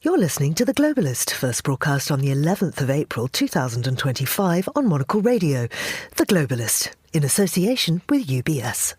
You're listening to The Globalist, first broadcast on the 11th of April 2025 on Monocle Radio. The Globalist, in association with UBS.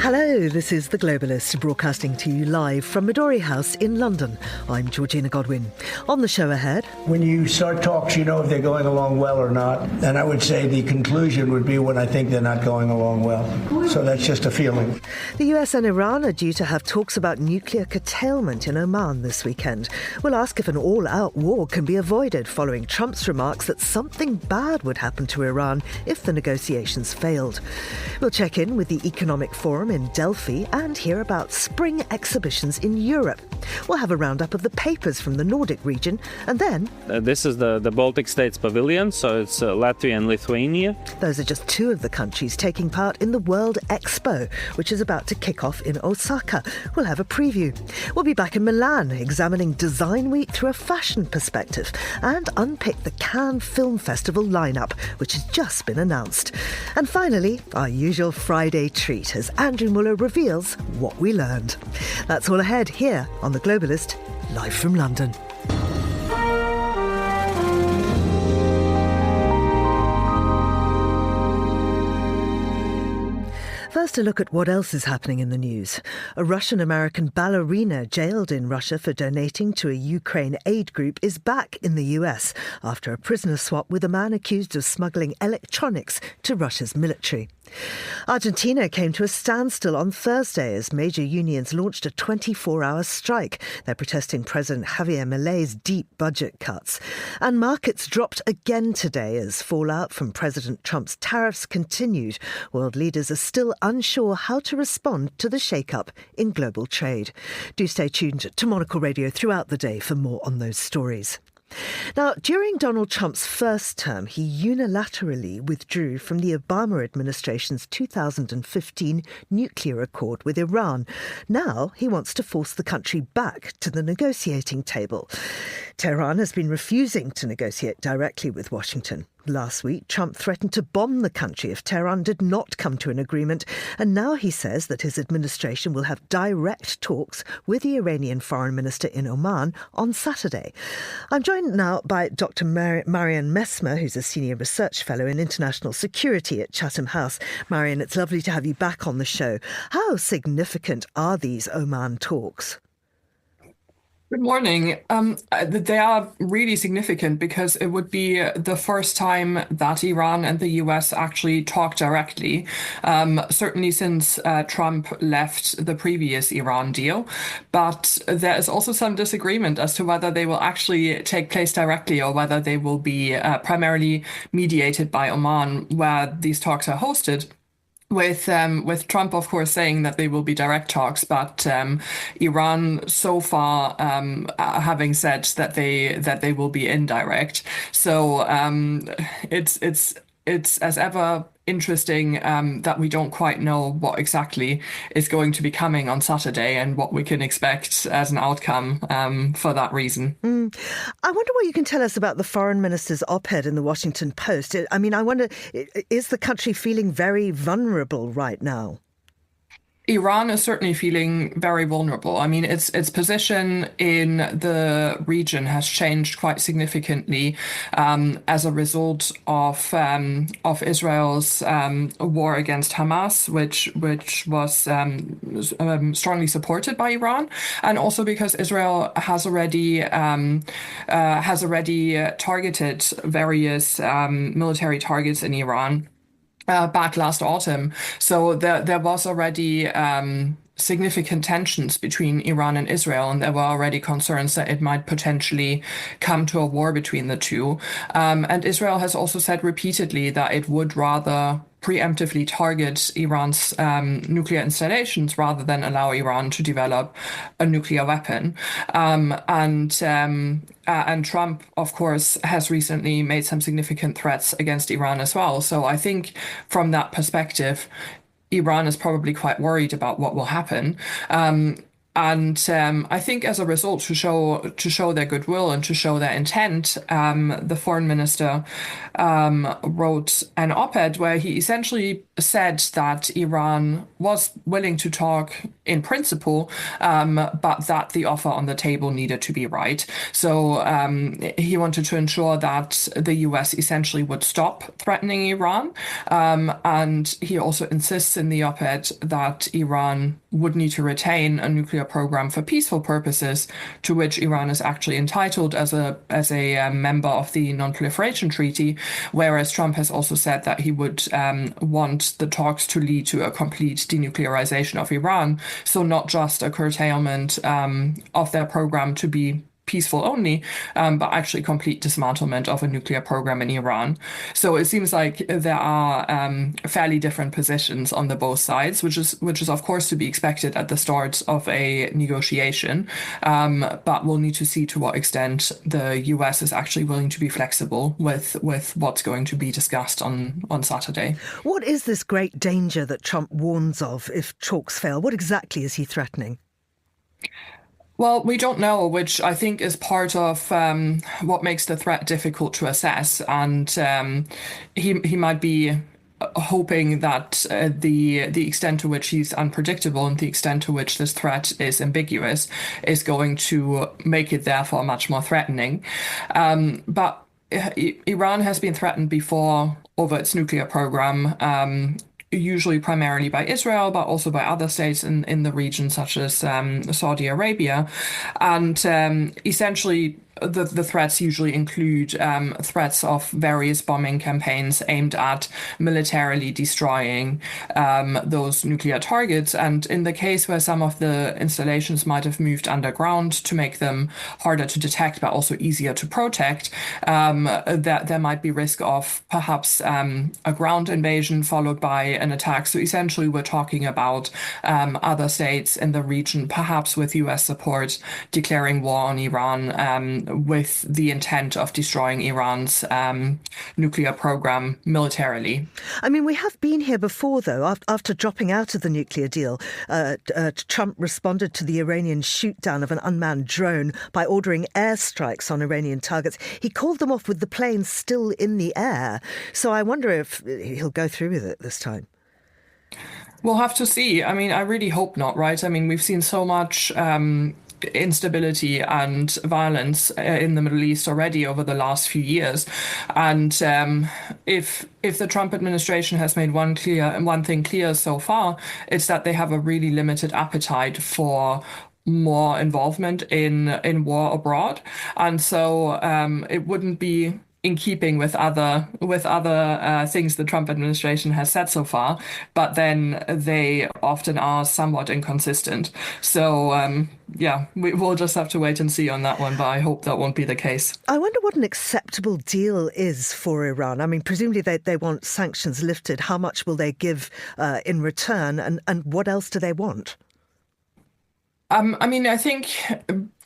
Hello, this is The Globalist, broadcasting to you live from Midori House in London. I'm Georgina Godwin. On the show ahead... When you start talks, you know if they're going along well or not. And I would say the conclusion would be when I think they're not going along well. So that's just a feeling. The US and Iran are due to have talks about nuclear curtailment in Oman this weekend. We'll ask if an all-out war can be avoided following Trump's remarks that something bad would happen to Iran if the negotiations failed. We'll check in with the Economic Forum in Delphi and hear about spring exhibitions in Europe. We'll have a roundup of the papers from the Nordic region, and then... This is the Baltic States Pavilion, so it's Latvia and Lithuania. Those are just two of the countries taking part in the World Expo, which is about to kick off in Osaka. We'll have a preview. We'll be back in Milan, examining Design Week through a fashion perspective, and unpick the Cannes Film Festival lineup, which has just been announced. And finally, our usual Friday treat as Andrew Muller reveals what we learned. That's all ahead here on The Globalist, live from London. First, a look at what else is happening in the news. A Russian-American ballerina jailed in Russia for donating to a Ukraine aid group is back in the US after a prisoner swap with a man accused of smuggling electronics to Russia's military. Argentina came to a standstill on Thursday as major unions launched a 24-hour strike. They're protesting President Javier Milei's deep budget cuts. And markets dropped again today as fallout from President Trump's tariffs continued. World leaders are still unsure how to respond to the shake-up in global trade. Do stay tuned to Monocle Radio throughout the day for more on those stories. Now, during Donald Trump's first term, he unilaterally withdrew from the Obama administration's 2015 nuclear accord with Iran. Now he wants to force the country back to the negotiating table. Tehran has been refusing to negotiate directly with Washington. Last week, Trump threatened to bomb the country if Tehran did not come to an agreement, and now he says that his administration will have direct talks with the Iranian foreign minister in Oman on Saturday. I'm joined now by Dr. Marian Messmer, who's a senior research fellow in international security at Chatham House. Marian, it's lovely to have you back on the show. How significant are these Oman talks? Good morning. They are really significant because it would be the first time that Iran and the US actually talk directly, certainly since Trump left the previous Iran deal. But there is also some disagreement as to whether they will actually take place directly or whether they will be primarily mediated by Oman, where these talks are hosted. With Trump, of course, saying that they will be direct talks, but Iran so far having said that they will be indirect. So it's as ever interesting that we don't quite know what exactly is going to be coming on Saturday and what we can expect as an outcome for that reason. I wonder what you can tell us about the foreign minister's op-ed in the Washington Post. I mean, I wonder, is the country feeling very vulnerable right now? Iran is certainly feeling very vulnerable. I mean, its position in the region has changed quite significantly as a result of Israel's war against Hamas, which was strongly supported by Iran, and also because Israel has already targeted various military targets in Iran back last autumn. So there was already significant tensions between Iran and Israel, and there were already concerns that it might potentially come to a war between the two. And Israel has also said repeatedly that it would rather preemptively target Iran's nuclear installations rather than allow Iran to develop a nuclear weapon. And Trump, of course, has recently made some significant threats against Iran as well. So I think from that perspective, Iran is probably quite worried about what will happen. And I think as a result, to show their goodwill and to show their intent, the foreign minister wrote an op-ed where he essentially said that Iran was willing to talk in principle, but that the offer on the table needed to be right. So he wanted to ensure that the US essentially would stop threatening Iran. And he also insists in the op-ed that Iran would need to retain a nuclear program for peaceful purposes, to which Iran is actually entitled as a member of the Non-Proliferation Treaty, whereas Trump has also said that he would want the talks to lead to a complete denuclearization of Iran, so not just a curtailment of their program to be peaceful only, but actually complete dismantlement of a nuclear program in Iran. So it seems like there are fairly different positions on the both sides, which is of course to be expected at the start of a negotiation. But we'll need to see to what extent the US is actually willing to be flexible with what's going to be discussed on Saturday. What is this great danger that Trump warns of if talks fail? What exactly is he threatening? Well, we don't know, which I think is part of what makes the threat difficult to assess. And he might be hoping that the extent to which he's unpredictable and the extent to which this threat is ambiguous is going to make it therefore much more threatening. But Iran has been threatened before over its nuclear program. Usually primarily by Israel, but also by other states in the region, such as Saudi Arabia. And essentially, the threats usually include threats of various bombing campaigns aimed at militarily destroying those nuclear targets. And in the case where some of the installations might have moved underground to make them harder to detect, but also easier to protect, that there might be risk of perhaps a ground invasion followed by an attack. So essentially, we're talking about other states in the region, perhaps with US support, declaring war on Iran, with the intent of destroying Iran's nuclear program militarily. I mean, we have been here before, though. After dropping out of the nuclear deal, Trump responded to the Iranian shoot-down of an unmanned drone by ordering airstrikes on Iranian targets. He called them off with the plane still in the air. So I wonder if he'll go through with it this time. We'll have to see. I mean, I really hope not, right? I mean, we've seen so much instability and violence in the Middle East already over the last few years. And if the Trump administration has made one thing clear so far, it's that they have a really limited appetite for more involvement in war abroad. And so it wouldn't be in keeping with other things the Trump administration has said so far, but then they often are somewhat inconsistent. So we'll just have to wait and see on that one, but I hope that won't be the case. I wonder what an acceptable deal is for Iran. I mean, presumably they want sanctions lifted. How much will they give in return, and what else do they want? I mean, I think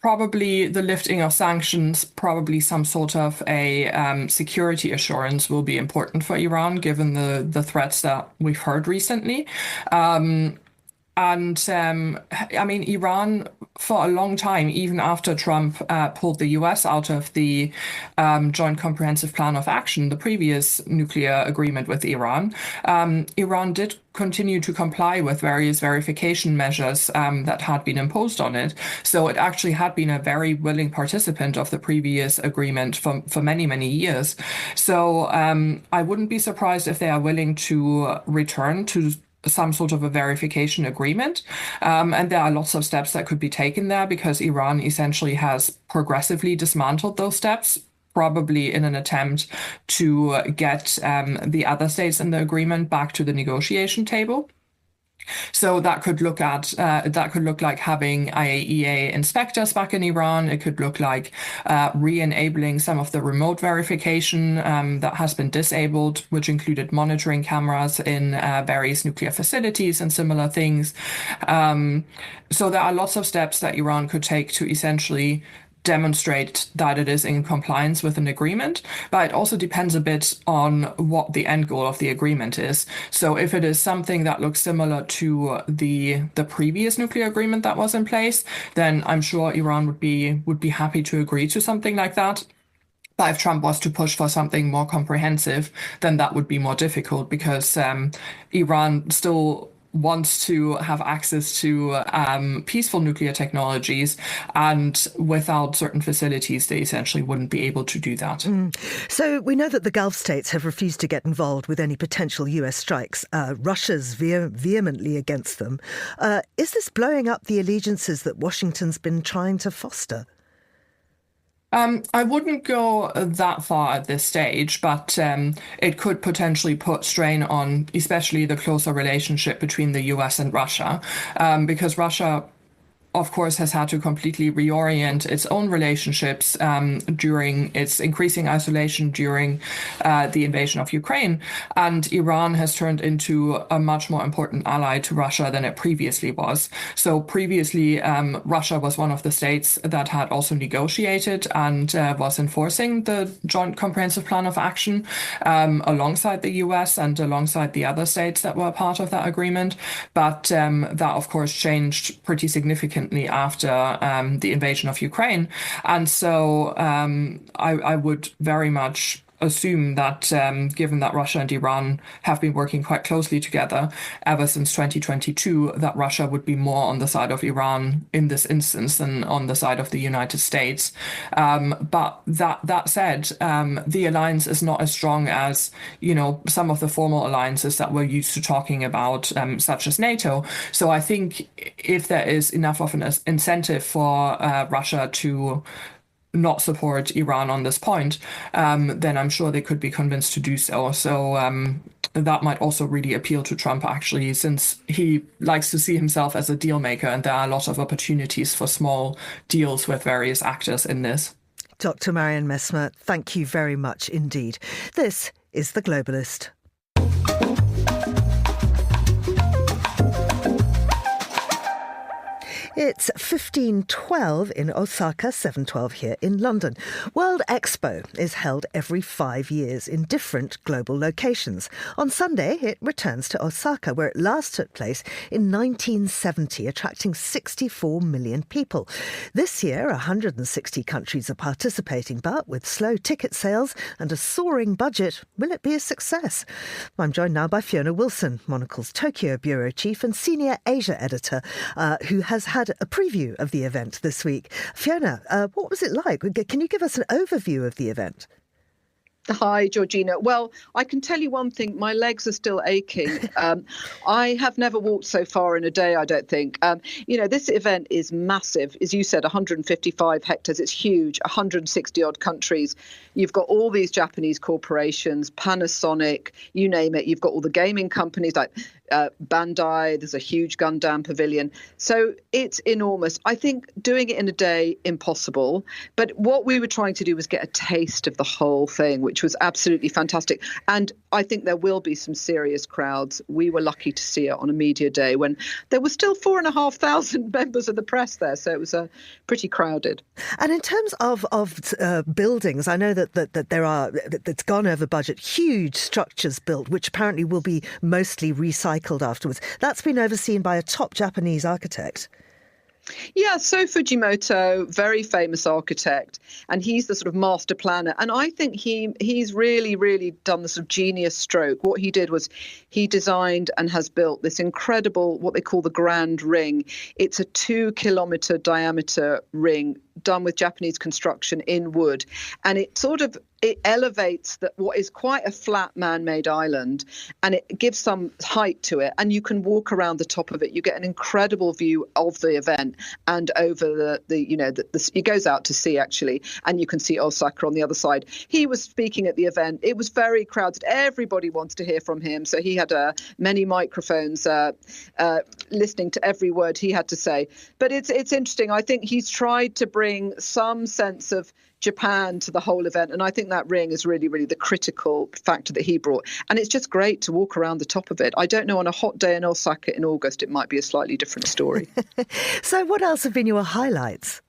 probably the lifting of sanctions, probably some sort of a security assurance will be important for Iran, given the threats that we've heard recently. I mean, Iran, for a long time, even after Trump pulled the US out of the Joint Comprehensive Plan of Action, the previous nuclear agreement with Iran, Iran did continue to comply with various verification measures that had been imposed on it. So it actually had been a very willing participant of the previous agreement for many, many years. So I wouldn't be surprised if they are willing to return to some sort of a verification agreement. And there are lots of steps that could be taken there, because Iran essentially has progressively dismantled those steps, probably in an attempt to get the other states in the agreement back to the negotiation table. So that could look like having IAEA inspectors back in Iran. It could look like re-enabling some of the remote verification that has been disabled, which included monitoring cameras in various nuclear facilities and similar things. So there are lots of steps that Iran could take to essentially demonstrate that it is in compliance with an agreement, but it also depends a bit on what the end goal of the agreement is. So if it is something that looks similar to the previous nuclear agreement that was in place, then I'm sure Iran would be happy to agree to something like that. But if Trump was to push for something more comprehensive, then that would be more difficult, because Iran still wants to have access to peaceful nuclear technologies, and without certain facilities, they essentially wouldn't be able to do that. So we know that the Gulf states have refused to get involved with any potential US strikes. Russia's vehemently against them. Is this blowing up the allegiances that Washington's been trying to foster? I wouldn't go that far at this stage, but it could potentially put strain on especially the closer relationship between the US and Russia, because Russia, of course, has had to completely reorient its own relationships during its increasing isolation during the invasion of Ukraine. And Iran has turned into a much more important ally to Russia than it previously was. So previously, Russia was one of the states that had also negotiated and was enforcing the Joint Comprehensive Plan of Action alongside the US and alongside the other states that were part of that agreement. But that, of course, changed pretty significantly after the invasion of Ukraine. And so I would very much assume that given that Russia and Iran have been working quite closely together ever since 2022, that Russia would be more on the side of Iran in this instance than on the side of the United States. But that said, the alliance is not as strong as, some of the formal alliances that we're used to talking about, such as NATO. So I think if there is enough of an incentive for Russia to not support Iran on this point, then I'm sure they could be convinced to do so. So that might also really appeal to Trump, actually, since he likes to see himself as a deal maker, and there are a lot of opportunities for small deals with various actors in this. Dr. Marian Messmer, thank you very much indeed. This is The Globalist. It's 15:12 in Osaka, 7:12 here in London. World Expo is held every 5 years in different global locations. On Sunday, it returns to Osaka, where it last took place in 1970, attracting 64 million people. This year, 160 countries are participating, but with slow ticket sales and a soaring budget, will it be a success? I'm joined now by Fiona Wilson, Monocle's Tokyo Bureau Chief and Senior Asia Editor, who has had a preview of the event this week. Fiona, what was it like? Can you give us an overview of the event? Hi, Georgina. Well, I can tell you one thing. My legs are still aching. I have never walked so far in a day, I don't think. This event is massive. As you said, 155 hectares. It's huge. 160 odd countries. You've got all these Japanese corporations, Panasonic, you name it. You've got all the gaming companies like Bandai. There's a huge Gundam pavilion. So it's enormous. I think doing it in a day, impossible. But what we were trying to do was get a taste of the whole thing, which was absolutely fantastic. And I think there will be some serious crowds. We were lucky to see it on a media day when there were still 4,500 members of the press there. So it was pretty crowded. And in terms of buildings, I know that there are, that's gone over budget, huge structures built, which apparently will be mostly recycled afterwards. That's been overseen by a top Japanese architect. Yeah, So Fujimoto, very famous architect, and he's the sort of master planner. And I think he's really, really done the sort of genius stroke. What he did was he designed and has built this incredible, what they call the Grand Ring. It's a 2-kilometer diameter ring done with Japanese construction in wood. And it elevates what is quite a flat man-made island, and it gives some height to it, and you can walk around the top of it. You get an incredible view of the event and over it goes out to sea, actually, and you can see Osaka on the other side. He was speaking at the event. It was very crowded. Everybody wants to hear from him, so he had many microphones listening to every word he had to say. But it's interesting. I think he's tried to bring some sense of Japan to the whole event. And I think that ring is really, really the critical factor that he brought. And it's just great to walk around the top of it. I don't know, on a hot day in Osaka in August, it might be a slightly different story. So what else have been your highlights?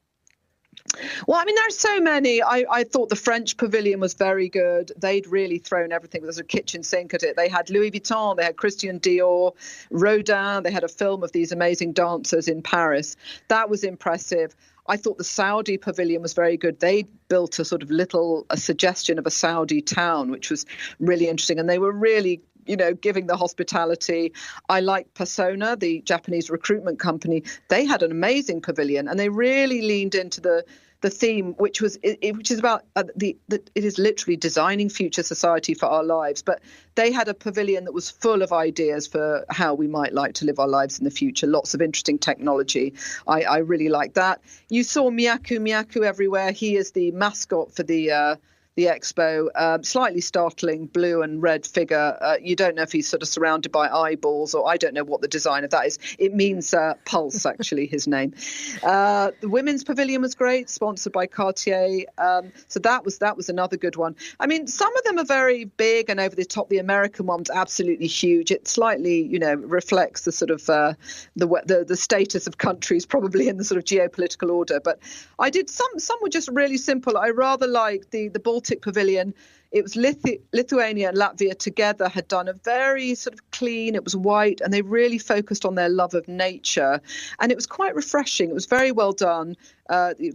Well, I mean, there's so many. I thought the French pavilion was very good. They'd really thrown everything. There's a kitchen sink at it. They had Louis Vuitton, they had Christian Dior, Rodin. They had a film of these amazing dancers in Paris. That was impressive. I thought the Saudi pavilion was very good. They built a sort of a suggestion of a Saudi town, which was really interesting. And they were really, giving the hospitality. I like Persona, the Japanese recruitment company. They had an amazing pavilion, and they really leaned into the theme, which is about it is literally designing future society for our lives. But they had a pavilion that was full of ideas for how we might like to live our lives in the future. Lots of interesting technology. I really like that. You saw Miyaku everywhere. He is the mascot for the Expo, slightly startling blue and red figure. You don't know if he's sort of surrounded by eyeballs, or I don't know what the design of that is. It means Pulse, actually, his name. The women's pavilion was great, sponsored by Cartier. So that was another good one. I mean, some of them are very big and over the top. The American one's absolutely huge. It slightly, reflects the sort of the status of countries, probably in the sort of geopolitical order. But I did some were just really simple. I rather like the Baltic Pavilion. It was Lithuania and Latvia together had done a very sort of clean, it was white, and they really focused on their love of nature. And it was quite refreshing. It was very well done.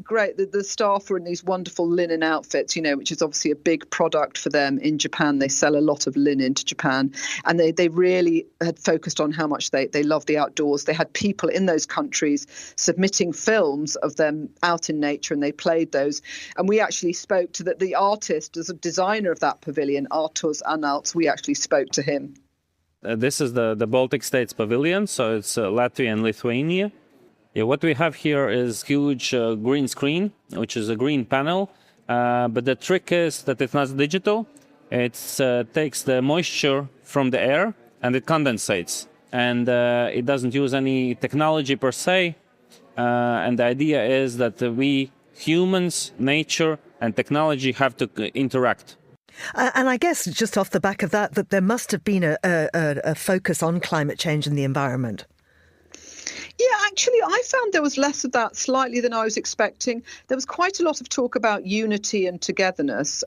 Great. The staff were in these wonderful linen outfits, which is obviously a big product for them in Japan. They sell a lot of linen to Japan. And they really had focused on how much they love the outdoors. They had people in those countries submitting films of them out in nature, and they played those. And we actually spoke to the artist, as a designer of that pavilion, Arturs Anhalts. We actually spoke to him. This is the Baltic States Pavilion, so it's Latvia and Lithuania. Yeah, what we have here is huge green screen, which is a green panel. But the trick is that it's not digital. It takes the moisture from the air and it condensates. And it doesn't use any technology per se. And the idea is that we humans, nature, and technology have to interact. And I guess just off the back of that there must have been a focus on climate change and the environment. Yeah, actually, I found there was less of that slightly than I was expecting. There was quite a lot of talk about unity and togetherness.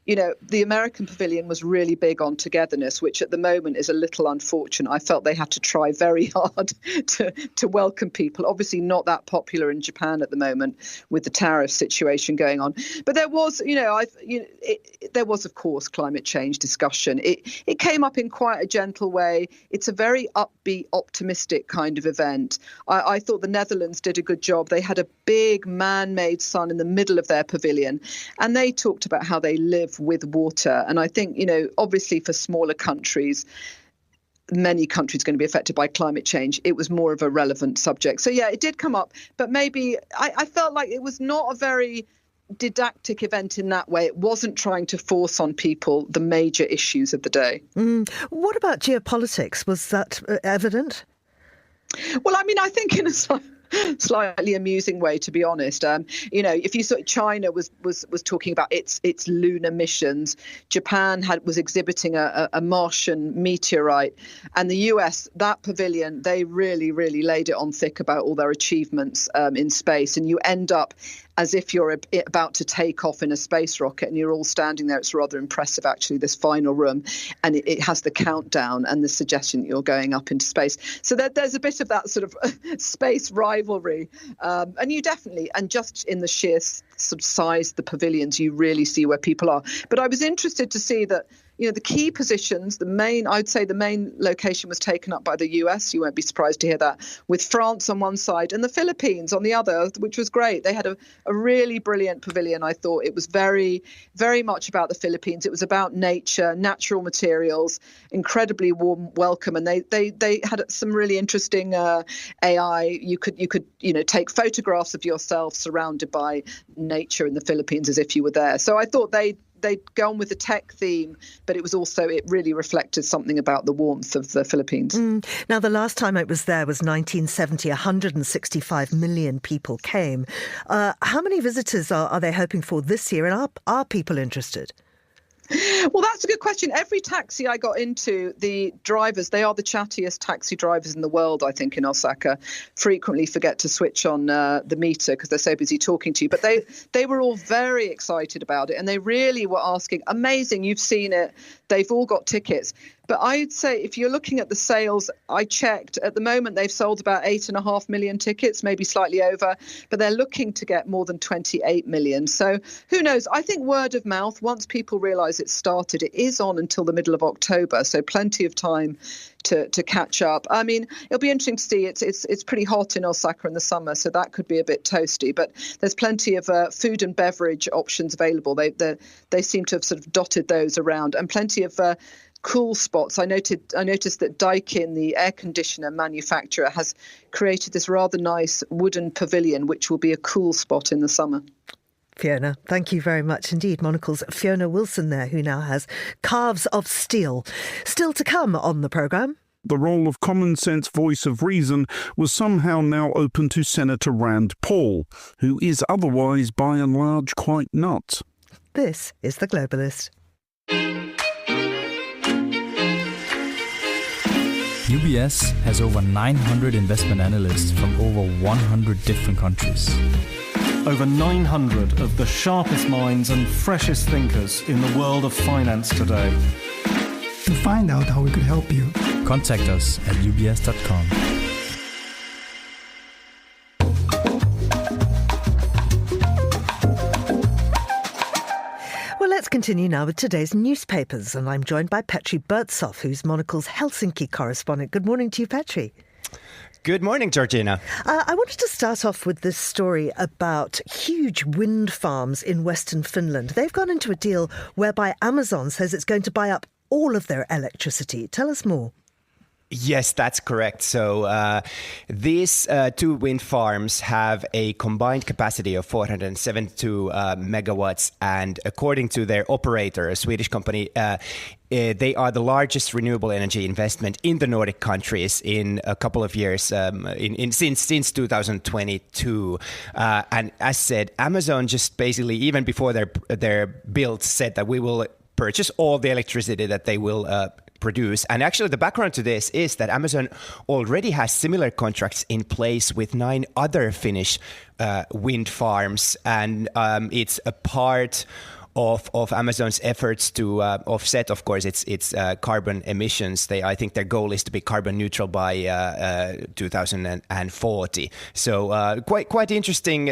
The American pavilion was really big on togetherness, which at the moment is a little unfortunate. I felt they had to try very hard to welcome people. Obviously not that popular in Japan at the moment with the tariff situation going on. But there was, there was, of course, climate change discussion. It came up in quite a gentle way. It's a very upbeat, optimistic kind of event. I thought the Netherlands did a good job. They had a big man-made sun in the middle of their pavilion, and they talked about how they live with water. And I think, obviously for smaller countries, many countries going to be affected by climate change, it was more of a relevant subject. So, yeah, it did come up. But maybe I felt like it was not a very didactic event in that way. It wasn't trying to force on people the major issues of the day. What about geopolitics? Was that evident? Well, I mean, I think in a slightly amusing way, to be honest. If you saw China was talking about its lunar missions, Japan was exhibiting a Martian meteorite, and the US, that pavilion, they really, really laid it on thick about all their achievements in space, and you end up as if you're about to take off in a space rocket and you're all standing there. It's rather impressive, actually, this final room. And it has the countdown and the suggestion that you're going up into space. So there's a bit of that sort of space rivalry. And you definitely, and just in the sheer sort of size of the pavilions, you really see where people are. But I was interested to see that, the key positions, I'd say the main location was taken up by the US. You won't be surprised to hear that, with France on one side and the Philippines on the other, which was great. They had a really brilliant pavilion. I thought it was very, very much about the Philippines. It was about nature, natural materials, incredibly warm welcome. And they had some really interesting AI. You could take photographs of yourself surrounded by nature in the Philippines as if you were there. So I thought they'd gone with the tech theme, but it really reflected something about the warmth of the Philippines. Now, the last time it was there was 1970. 165 million people came. How many visitors are they hoping for this year, and are people interested? Well, that's a good question. Every taxi I got into, the drivers, they are the chattiest taxi drivers in the world, I think, in Osaka, frequently forget to switch on the meter because they're so busy talking to you. But they were all very excited about it. And they really were asking, amazing, you've seen it. They've all got tickets. But I'd say if you're looking at the sales, I checked, at the moment they've sold about 8.5 million tickets, maybe slightly over, but they're looking to get more than 28 million. So who knows? I think word of mouth, once people realise it's started, it is on until the middle of October, so plenty of time to catch up. I mean, it'll be interesting to see. It's pretty hot in Osaka in the summer, so that could be a bit toasty. But there's plenty of food and beverage options available. They seem to have sort of dotted those around, and plenty of cool spots. I noticed that Daikin, the air conditioner manufacturer, has created this rather nice wooden pavilion, which will be a cool spot in the summer. Fiona, thank you very much indeed. Monocle's Fiona Wilson there, who now has calves of steel. Still to come on the programme. The role of common sense voice of reason was somehow now open to Senator Rand Paul, who is otherwise by and large quite nuts. This is The Globalist. UBS has over 900 investment analysts from over 100 different countries. Over 900 of the sharpest minds and freshest thinkers in the world of finance today. To find out how we could help you, contact us at ubs.com. Let's continue now with today's newspapers, and I'm joined by Petri Burtsoff, who's Monocle's Helsinki correspondent. Good morning to you, Petri. Good morning, Georgina. I wanted to start off with this story about huge wind farms in Western Finland. They've gone into a deal whereby Amazon says it's going to buy up all of their electricity. Tell us more. Yes, that's correct. So these two wind farms have a combined capacity of 472 megawatts. And according to their operator, a Swedish company, they are the largest renewable energy investment in the Nordic countries in a couple of years, since 2022. And as said, Amazon just basically, even before their build, said that we will purchase all the electricity that they will produce. And actually the background to this is that Amazon already has similar contracts in place with 9 other Finnish wind farms, and it's a part of Amazon's efforts to offset, of course, its carbon emissions. I think their goal is to be carbon neutral by 2040. So quite interesting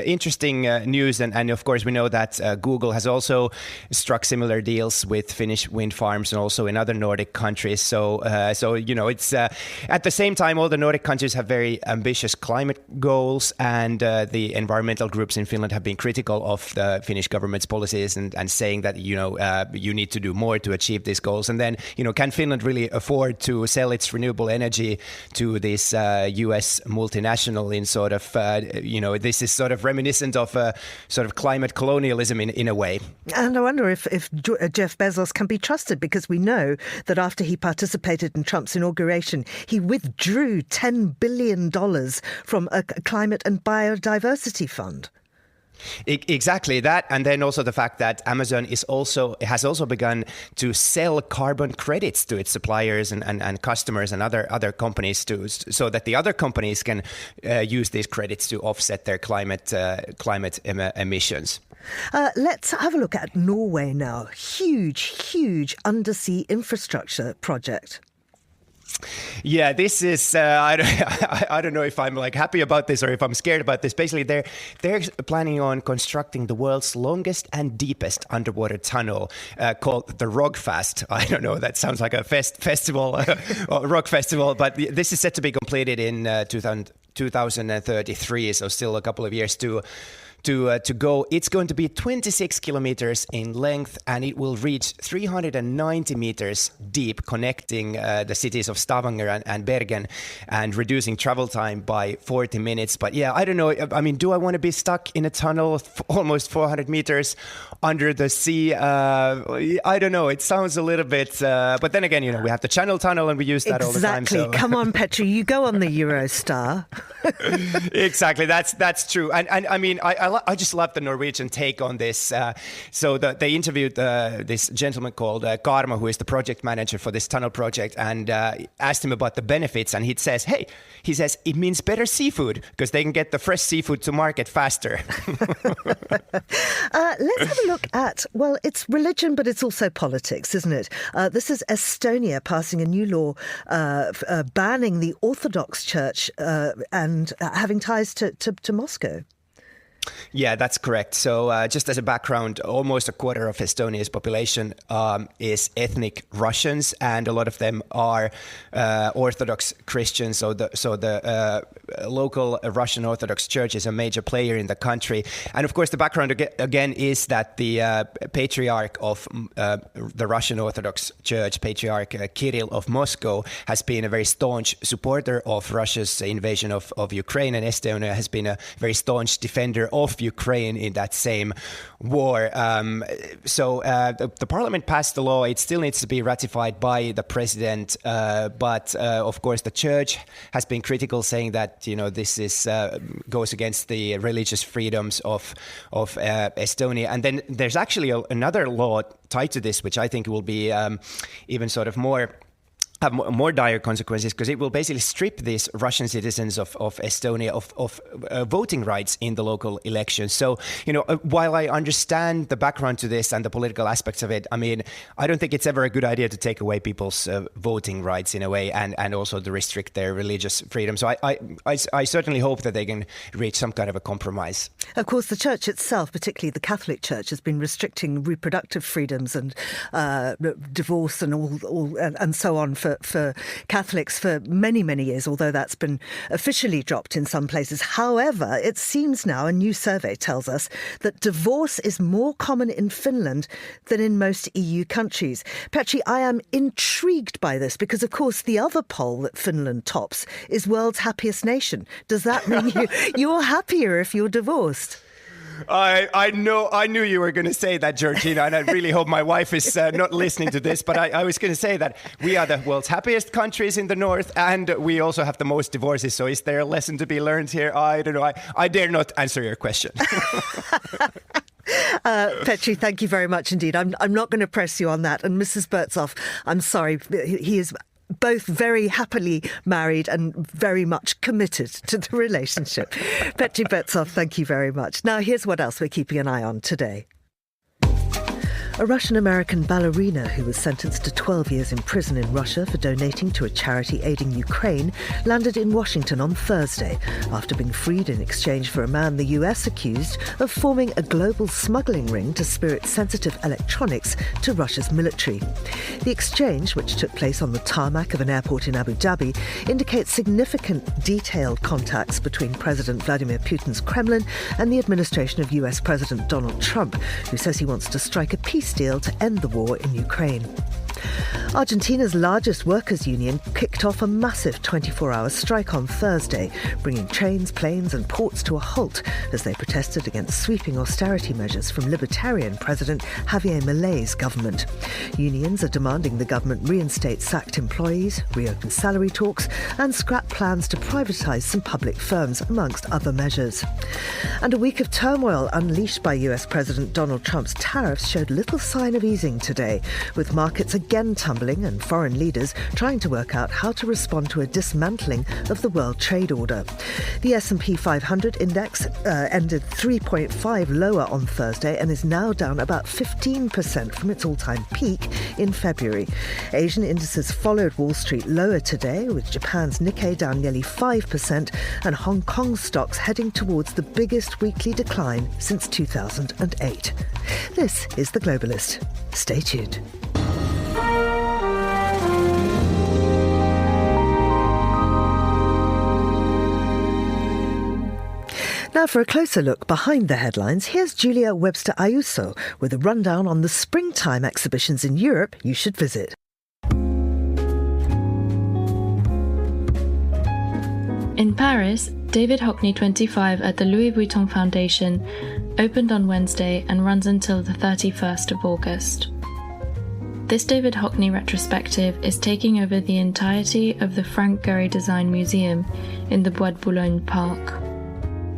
news. And of course, we know that Google has also struck similar deals with Finnish wind farms and also in other Nordic countries. So you know, it's at the same time, all the Nordic countries have very ambitious climate goals, and the environmental groups in Finland have been critical of the Finnish government's policies and saying that, you know, you need to do more to achieve these goals. And then, you know, can Finland really afford to sell its renewable energy to this US multinational in sort of, you know, this is sort of reminiscent of sort of climate colonialism in a way. And I wonder if Jeff Bezos can be trusted, because we know that after he participated in Trump's inauguration, he withdrew $10 billion from a climate and biodiversity fund. Exactly that, and then also the fact that Amazon has also begun to sell carbon credits to its suppliers and customers and other companies so that the other companies can use these credits to offset their climate emissions. Let's have a look at Norway now. Huge undersea infrastructure project. Yeah, this is, I don't know if I'm like happy about this or if I'm scared about this. Basically, they're planning on constructing the world's longest and deepest underwater tunnel called the Rogfast. I don't know, that sounds like a festival, rock festival, but this is set to be completed in 2033, so still a couple of years to go. It's going to be 26 kilometers in length, and it will reach 390 meters deep, connecting the cities of Stavanger and Bergen, and reducing travel time by 40 minutes. But yeah, I don't know. I mean, do I want to be stuck in a tunnel almost 400 meters under the sea? I don't know. It sounds a little bit, but then again, you know, we have the Channel Tunnel and we use that all the time. Exactly. So. Come on, Petri, you go on the Eurostar. Exactly, that's true, and I mean I just love the Norwegian take on this. They interviewed this gentleman called Karma, who is the project manager for this tunnel project, and asked him about the benefits, and he says it means better seafood because they can get the fresh seafood to market faster. Let's have a look at, well, it's religion, but it's also politics, isn't it? This is Estonia passing a new law banning the Orthodox Church and having ties to Moscow. Yeah, that's correct. So just as a background, almost a quarter of Estonia's population is ethnic Russians, and a lot of them are Orthodox Christians. So the local Russian Orthodox Church is a major player in the country. And of course, the background again is that the patriarch of the Russian Orthodox Church, Patriarch Kirill of Moscow, has been a very staunch supporter of Russia's invasion of Ukraine, and Estonia has been a very staunch defender of Ukraine in that same war. The parliament passed the law. It still needs to be ratified by the president, but of course the church has been critical, saying that this is goes against the religious freedoms of Estonia. And then there's actually another law tied to this, which I think will be even sort of have more dire consequences, because it will basically strip these Russian citizens of Estonia of voting rights in the local elections. So, while I understand the background to this and the political aspects of it, I mean, I don't think it's ever a good idea to take away people's voting rights in a way, and also to restrict their religious freedom. So I certainly hope that they can reach some kind of a compromise. Of course, the church itself, particularly the Catholic Church, has been restricting reproductive freedoms and divorce and all and so on for Catholics for many, many years, although that's been officially dropped in some places. However, it seems now, a new survey tells us, that divorce is more common in Finland than in most EU countries. Petri, I am intrigued by this because, of course, the other poll that Finland tops is World's Happiest Nation. Does that mean you're happier if you're divorced? I knew you were going to say that, Georgina, and I really hope my wife is not listening to this, but I was going to say that we are the world's happiest countries in the north, and we also have the most divorces. So is there a lesson to be learned here? I don't know. I dare not answer your question. Petri, thank you very much indeed. I'm not going to press you on that. And Mrs. Bertzoff, I'm sorry, he is both very happily married and very much committed to the relationship. Petri Bertzoff, thank you very much. Now, here's what else we're keeping an eye on today. A Russian-American ballerina who was sentenced to 12 years in prison in Russia for donating to a charity aiding Ukraine landed in Washington on Thursday after being freed in exchange for a man the US accused of forming a global smuggling ring to spirit sensitive electronics to Russia's military. The exchange, which took place on the tarmac of an airport in Abu Dhabi, indicates significant detailed contacts between President Vladimir Putin's Kremlin and the administration of US President Donald Trump, who says he wants to strike a peace deal to end the war in Ukraine. Argentina's largest workers' union kicked off a massive 24-hour strike on Thursday, bringing trains, planes and ports to a halt as they protested against sweeping austerity measures from Libertarian President Javier Milei's government. Unions are demanding the government reinstate sacked employees, reopen salary talks and scrap plans to privatise some public firms, amongst other measures. And a week of turmoil unleashed by US President Donald Trump's tariffs showed little sign of easing today, with markets again tumbling and foreign leaders trying to work out how to respond to a dismantling of the World Trade Order. The S&P 500 index ended 3.5 lower on Thursday and is now down about 15% from its all-time peak in February. Asian indices followed Wall Street lower today, with Japan's Nikkei down nearly 5% and Hong Kong stocks heading towards the biggest weekly decline since 2008. This is The Globalist. Stay tuned. Now for a closer look behind the headlines, here's Julia Webster Ayuso with a rundown on the springtime exhibitions in Europe you should visit. In Paris, David Hockney 25 at the Louis Vuitton Foundation opened on Wednesday and runs until the 31st of August. This David Hockney retrospective is taking over the entirety of the Frank Gehry Design Museum in the Bois de Boulogne Park.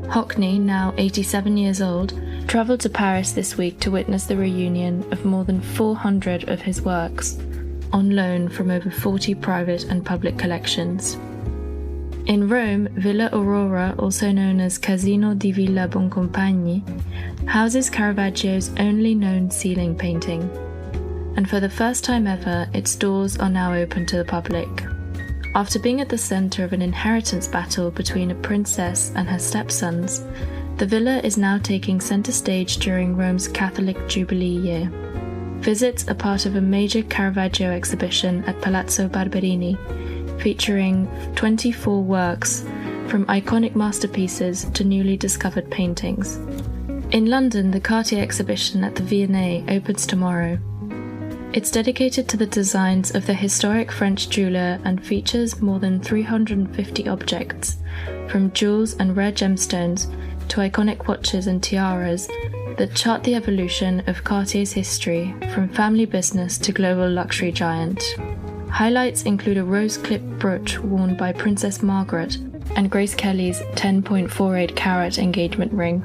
Hockney, now 87 years old, travelled to Paris this week to witness the reunion of more than 400 of his works, on loan from over 40 private and public collections. In Rome, Villa Aurora, also known as Casino di Villa Boncompagni, houses Caravaggio's only known ceiling painting. And for the first time ever, its doors are now open to the public. After being at the centre of an inheritance battle between a princess and her stepsons, the villa is now taking centre stage during Rome's Catholic Jubilee year. Visits are part of a major Caravaggio exhibition at Palazzo Barberini, featuring 24 works, from iconic masterpieces to newly discovered paintings. In London, the Cartier exhibition at the V&A opens tomorrow. It's dedicated to the designs of the historic French jeweler and features more than 350 objects, from jewels and rare gemstones to iconic watches and tiaras that chart the evolution of Cartier's history from family business to global luxury giant. Highlights include a rose-clipped brooch worn by Princess Margaret and Grace Kelly's 10.48 carat engagement ring.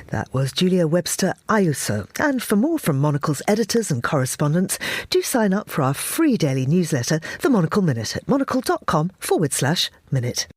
That was Julia Webster Ayuso. And for more from Monocle's editors and correspondents, do sign up for our free daily newsletter, The Monocle Minute, at monocle.com/minute.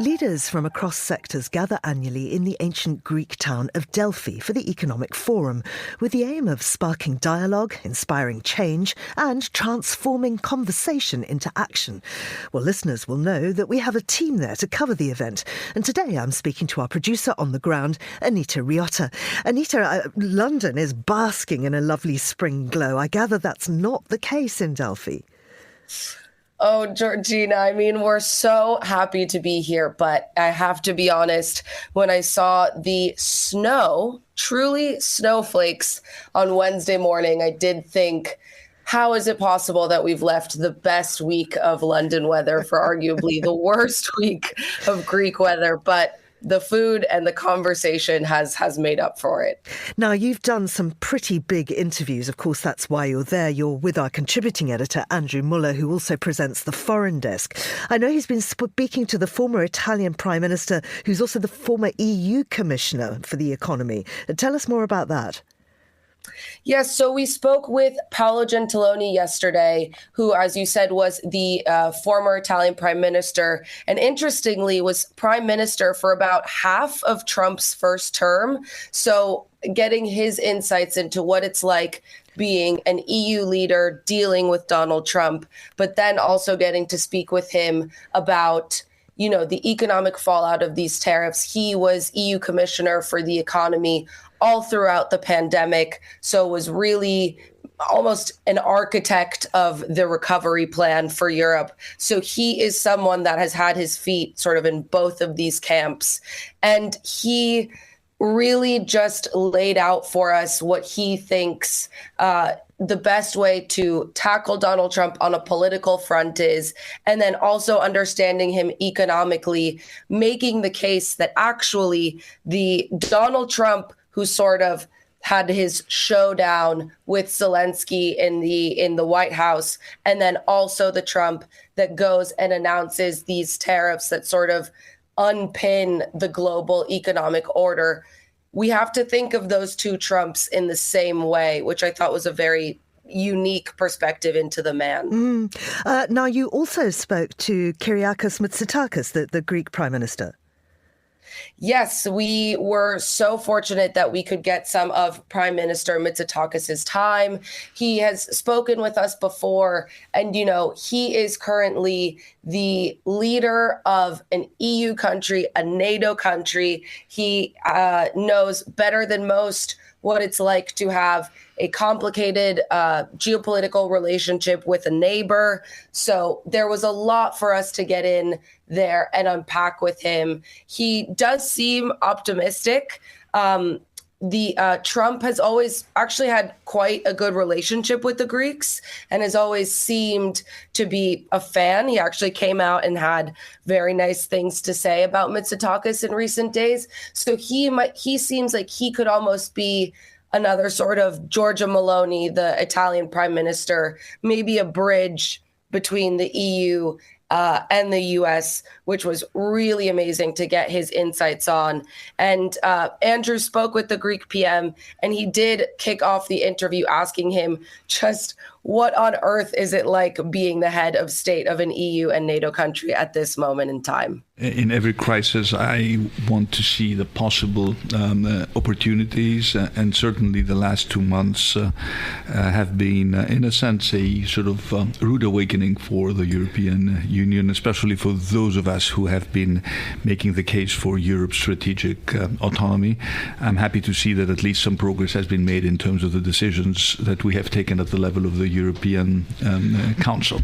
Leaders from across sectors gather annually in the ancient Greek town of Delphi for the Economic Forum, with the aim of sparking dialogue, inspiring change and transforming conversation into action. Well, listeners will know that we have a team there to cover the event. And today I'm speaking to our producer on the ground, Anita Riotta. Anita, London is basking in a lovely spring glow. I gather that's not the case in Delphi. Oh, Georgina, I mean, we're so happy to be here, but I have to be honest, when I saw the snow, truly snowflakes on Wednesday morning, I did think, how is it possible that we've left the best week of London weather for arguably the worst week of Greek weather? But the food and the conversation has made up for it. Now, you've done some pretty big interviews. Of course, that's why you're there. You're with our contributing editor, Andrew Muller, who also presents the Foreign Desk. I know he's been speaking to the former Italian Prime Minister, who's also the former EU Commissioner for the Economy. Tell us more about that. Yes, so we spoke with Paolo Gentiloni yesterday, who, as you said, was the former Italian prime minister, and interestingly was prime minister for about half of Trump's first term. So getting his insights into what it's like being an EU leader dealing with Donald Trump, but then also getting to speak with him about the economic fallout of these tariffs. He was EU commissioner for the economy all throughout the pandemic, so was really almost an architect of the recovery plan for Europe. So he is someone that has had his feet sort of in both of these camps. And he really just laid out for us what he thinks the best way to tackle Donald Trump on a political front is, and then also understanding him economically, making the case that actually the Donald Trump who sort of had his showdown with Zelensky in the White House, and then also the Trump that goes and announces these tariffs that sort of unpin the global economic order. We have to think of those two Trumps in the same way, which I thought was a very unique perspective into the man. Now, you also spoke to Kyriakos Mitsotakis, the Greek Prime Minister. Yes, we were so fortunate that we could get some of Prime Minister Mitsotakis' time. He has spoken with us before, and, he is currently the leader of an EU country, a NATO country. He knows better than most what it's like to have a complicated geopolitical relationship with a neighbor. So there was a lot for us to get in there and unpack with him. He does seem optimistic. Trump has always actually had quite a good relationship with the Greeks and has always seemed to be a fan. He actually came out and had very nice things to say about Mitsotakis in recent days. So he seems like he could almost be another sort of Giorgia Meloni, the Italian prime minister, maybe a bridge between the EU and the US, which was really amazing to get his insights on. And Andrew spoke with the Greek PM, and he did kick off the interview asking him just what on earth is it like being the head of state of an EU and NATO country at this moment in time? In every crisis, I want to see the possible opportunities, and certainly the last 2 months have been, in a sense, a sort of rude awakening for the European Union, especially for those of us who have been making the case for Europe's strategic autonomy. I'm happy to see that at least some progress has been made in terms of the decisions that we have taken at the level of the European Council.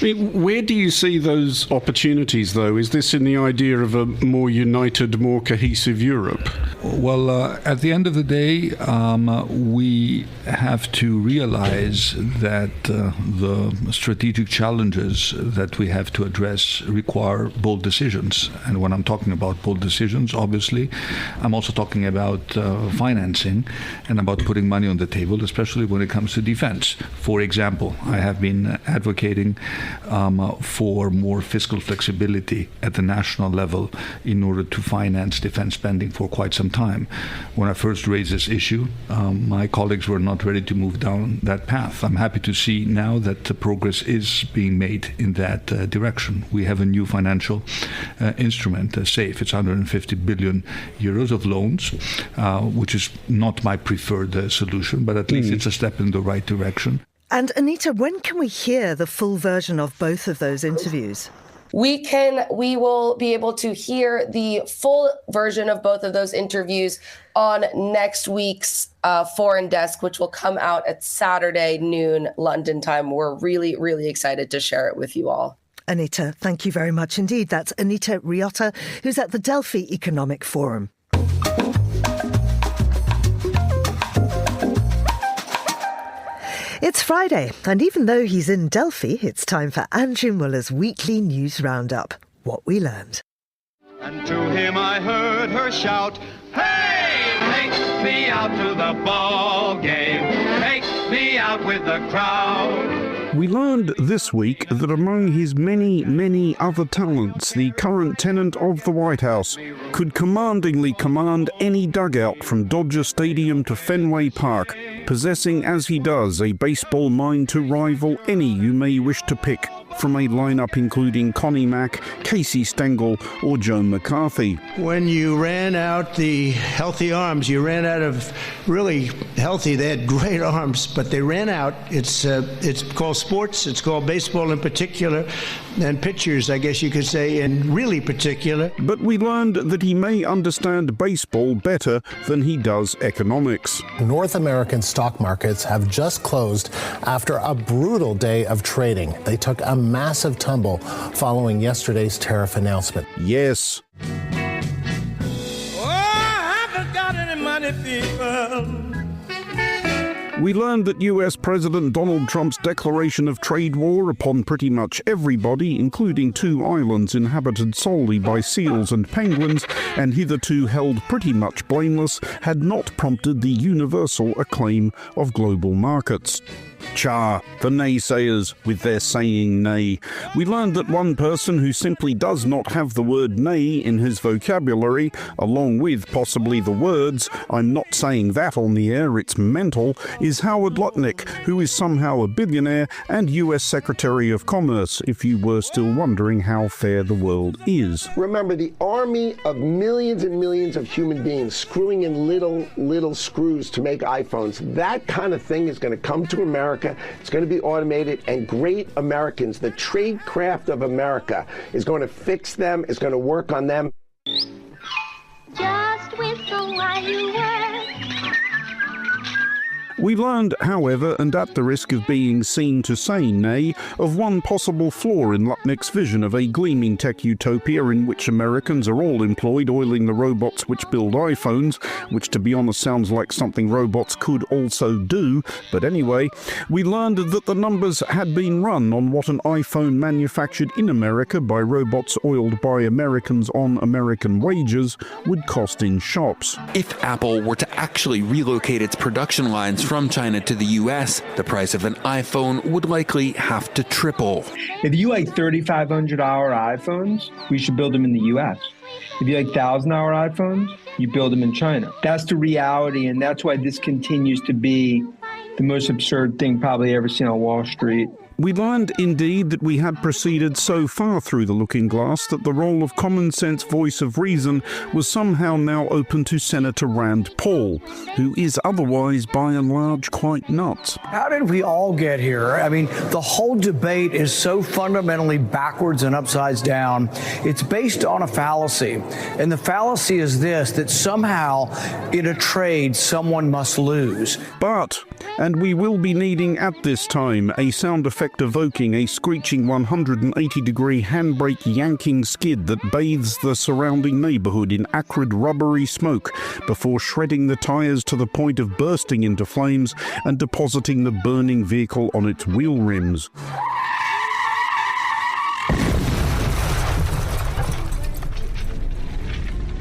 I mean, where do you see those opportunities, though? Is this in the idea of a more united, more cohesive Europe? Well, at the end of the day, we have to realize that the strategic challenges that we have to address require bold decisions. And when I'm talking about bold decisions, obviously, I'm also talking about financing and about putting money on the table, especially when it comes to defense. For example, I have been advocating for more fiscal flexibility at the national level in order to finance defense spending for quite some time. When I first raised this issue, my colleagues were not ready to move down that path. I'm happy to see now that the progress is being made in that direction. We have a new financial instrument, SAFE. It's 150 billion euros of loans, which is not my preferred solution, but at least it's a step in the right direction. And Anita, when can we hear the full version of both of those interviews? We will be able to hear the full version of both of those interviews on next week's Foreign Desk, which will come out at Saturday noon London time. We're really, really excited to share it with you all. Anita, thank you very much indeed. That's Anita Riotta, who's at the Delphi Economic Forum. It's Friday, and even though he's in Delphi, it's time for Andrew Muller's weekly news roundup. What we learned. And to him I heard her shout, "Hey, take me out to the ball game. Take me out with the crowd." We learned this week that among his many, many other talents, the current tenant of the White House could commandingly command any dugout from Dodger Stadium to Fenway Park, possessing as he does a baseball mind to rival any you may wish to pick from a lineup including Connie Mack, Casey Stengel or Joe McCarthy. When you ran out the healthy arms, you ran out of really healthy, they had great arms, but they ran out. It's called sports, it's called baseball in particular, and pitchers, I guess you could say, in really particular. But we learned that he may understand baseball better than he does economics. North American stock markets have just closed after a brutal day of trading. They took a massive tumble following yesterday's tariff announcement. Yes. Oh, I haven't got any money, people. We learned that US President Donald Trump's declaration of trade war upon pretty much everybody, including 2 islands inhabited solely by seals and penguins, and hitherto held pretty much blameless, had not prompted the universal acclaim of global markets. Cha, the naysayers with their saying nay. We learned that one person who simply does not have the word nay in his vocabulary, along with possibly the words, "I'm not saying that on the air, it's mental," is Howard Lutnick, who is somehow a billionaire and US Secretary of Commerce, if you were still wondering how fair the world is. Remember, the army of millions and millions of human beings screwing in little screws to make iPhones, that kind of thing is going to come to America. It's going to be automated, and great Americans, the trade craft of America, is going to fix them, is going to work on them. Just whistle while you work. We learned, however, and at the risk of being seen to say nay, of one possible flaw in Lutnick's vision of a gleaming tech utopia in which Americans are all employed oiling the robots which build iPhones, which to be honest sounds like something robots could also do. But anyway, we learned that the numbers had been run on what an iPhone manufactured in America by robots oiled by Americans on American wages would cost in shops. If Apple were to actually relocate its production lines from China to the US, the price of an iPhone would likely have to triple. If you like $3,500 iPhones, we should build them in the US. If you like $1,000 iPhones, you build them in China. That's the reality, and that's why this continues to be the most absurd thing probably ever seen on Wall Street. We learned, indeed, that we had proceeded so far through the looking glass that the role of common sense voice of reason was somehow now open to Senator Rand Paul, who is otherwise, by and large, quite nuts. How did we all get here? I mean, the whole debate is so fundamentally backwards and upside down. It's based on a fallacy. And the fallacy is this, that somehow in a trade, someone must lose. But, and we will be needing at this time a sound effect evoking a screeching 180-degree handbrake yanking skid that bathes the surrounding neighbourhood in acrid rubbery smoke before shredding the tyres to the point of bursting into flames and depositing the burning vehicle on its wheel rims.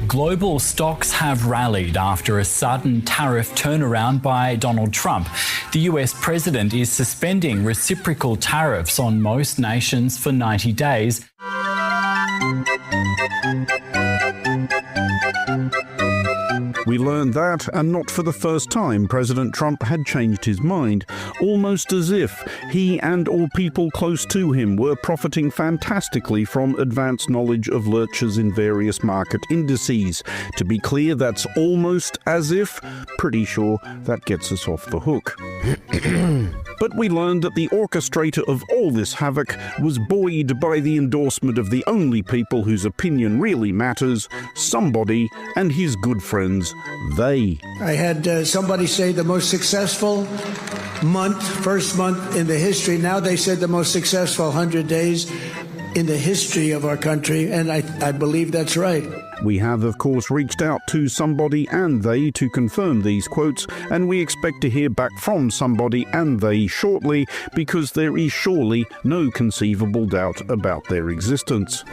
Global stocks have rallied after a sudden tariff turnaround by Donald Trump. The US president is suspending reciprocal tariffs on most nations for 90 days. We learned that, and not for the first time, President Trump had changed his mind, almost as if he and or people close to him were profiting fantastically from advanced knowledge of lurchers in various market indices. To be clear, that's almost as if. Pretty sure that gets us off the hook. But we learned that the orchestrator of all this havoc was buoyed by the endorsement of the only people whose opinion really matters, somebody and his good friends, they. I had somebody say the most successful first month in the history. Now they said the most successful 100 days in the history of our country, and I believe that's right. We have, of course, reached out to somebody and they to confirm these quotes, and we expect to hear back from somebody and they shortly, because there is surely no conceivable doubt about their existence.